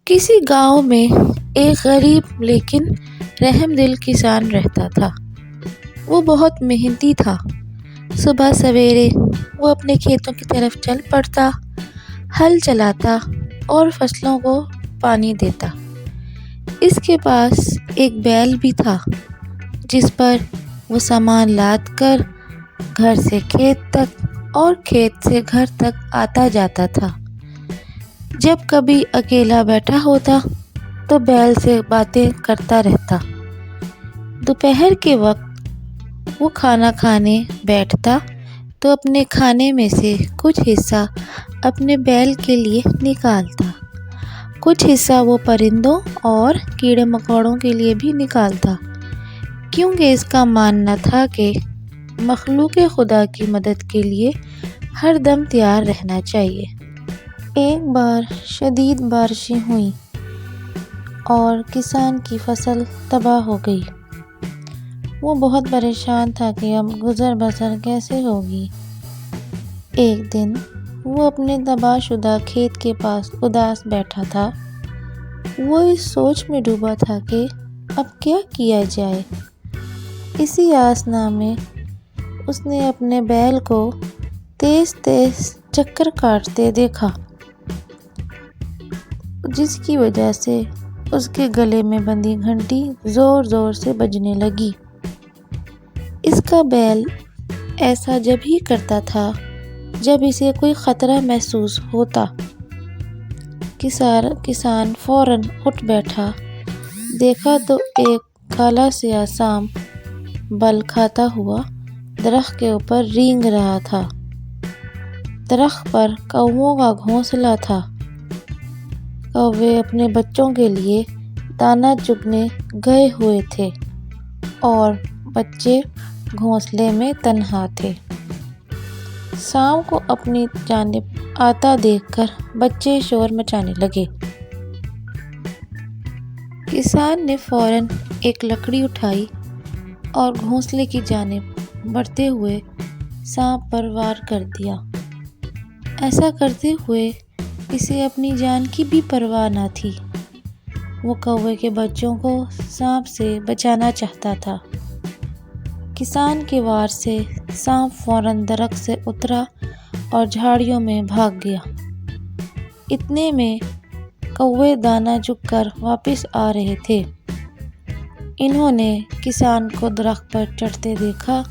کسی گاؤں میں ایک غریب لیکن رحم دل کسان رہتا تھا۔ وہ بہت محنتی تھا۔ صبح سویرے وہ اپنے کھیتوں کی طرف چل پڑتا، ہل چلاتا اور فصلوں کو پانی دیتا۔ اس کے پاس ایک بیل بھی تھا جس پر وہ سامان لاد کر گھر سے کھیت تک اور کھیت سے گھر تک آتا جاتا تھا۔ جب کبھی اکیلا بیٹھا ہوتا تو بیل سے باتیں کرتا رہتا۔ دوپہر کے وقت وہ کھانا کھانے بیٹھتا تو اپنے کھانے میں سے کچھ حصہ اپنے بیل کے لیے نکالتا، کچھ حصہ وہ پرندوں اور کیڑے مکوڑوں کے لیے بھی نکالتا، کیونکہ اس کا ماننا تھا کہ مخلوق خدا کی مدد کے لیے ہر دم تیار رہنا چاہیے۔ ایک بار شدید بارشیں ہوئیں اور کسان کی فصل تباہ ہو گئی۔ وہ بہت پریشان تھا کہ اب گزر بسر کیسے ہوگی۔ ایک دن وہ اپنے تباہ شدہ کھیت کے پاس اداس بیٹھا تھا۔ وہ اس سوچ میں ڈوبا تھا کہ اب کیا کیا جائے۔ اسی آسنا میں اس نے اپنے بیل کو تیز تیز چکر کاٹتے دیکھا، جس کی وجہ سے اس کے گلے میں بندھی گھنٹی زور زور سے بجنے لگی۔ اس کا بیل ایسا جب ہی کرتا تھا جب اسے کوئی خطرہ محسوس ہوتا۔ کسان فوراً اٹھ بیٹھا، دیکھا تو ایک کالا سیاہ سانپ بل کھاتا ہوا درخت کے اوپر رینگ رہا تھا۔ درخت پر کووں کا گھونسلہ تھا۔ کوے اپنے بچوں کے لیے دانہ چگنے گئے ہوئے تھے اور بچے گھونسلے میں تنہا تھے۔ سانپ کو اپنی جانب آتا دیکھ کر بچے شور مچانے لگے۔ کسان نے فوراً ایک لکڑی اٹھائی اور گھونسلے کی جانب بڑھتے ہوئے سانپ پر وار کر دیا۔ ایسا کرتے ہوئے اسے اپنی جان کی بھی پرواہ نہ تھی۔ وہ کوے کے بچوں کو سانپ سے بچانا چاہتا تھا۔ کسان کے وار سے سانپ فوراً درخت سے اترا اور جھاڑیوں میں بھاگ گیا۔ اتنے میں کوے دانہ چگ کر واپس آ رہے تھے۔ انہوں نے کسان کو درخت پر چڑھتے دیکھا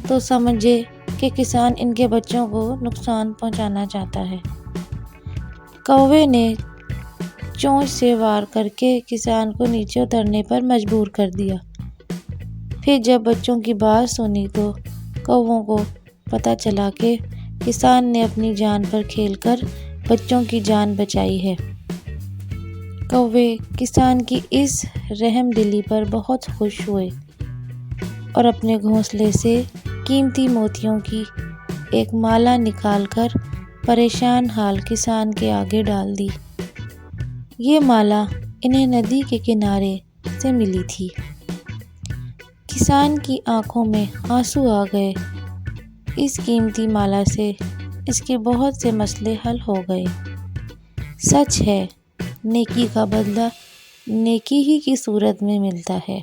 تو سمجھے کہ کسان ان کے بچوں کو نقصان پہنچانا چاہتا ہے۔ کوے نے چونچ سے وار کر کے کسان کو نیچے اترنے پر مجبور کر دیا۔ پھر جب بچوں کی بات سنی تو کووں کو پتہ چلا کہ کسان نے اپنی جان پر کھیل کر بچوں کی جان بچائی ہے۔ کوے کسان کی اس رحم دلی پر بہت خوش ہوئے اور اپنے گھونسلے سے قیمتی موتیوں کی ایک مالا نکال کر پریشان حال کسان کے آگے ڈال دی۔ یہ مالا انہیں ندی کے کنارے سے ملی تھی۔ کسان کی آنکھوں میں آنسو آ گئے۔ اس قیمتی مالا سے اس کے بہت سے مسئلے حل ہو گئے۔ سچ ہے، نیکی کا بدلہ نیکی ہی کی صورت میں ملتا ہے۔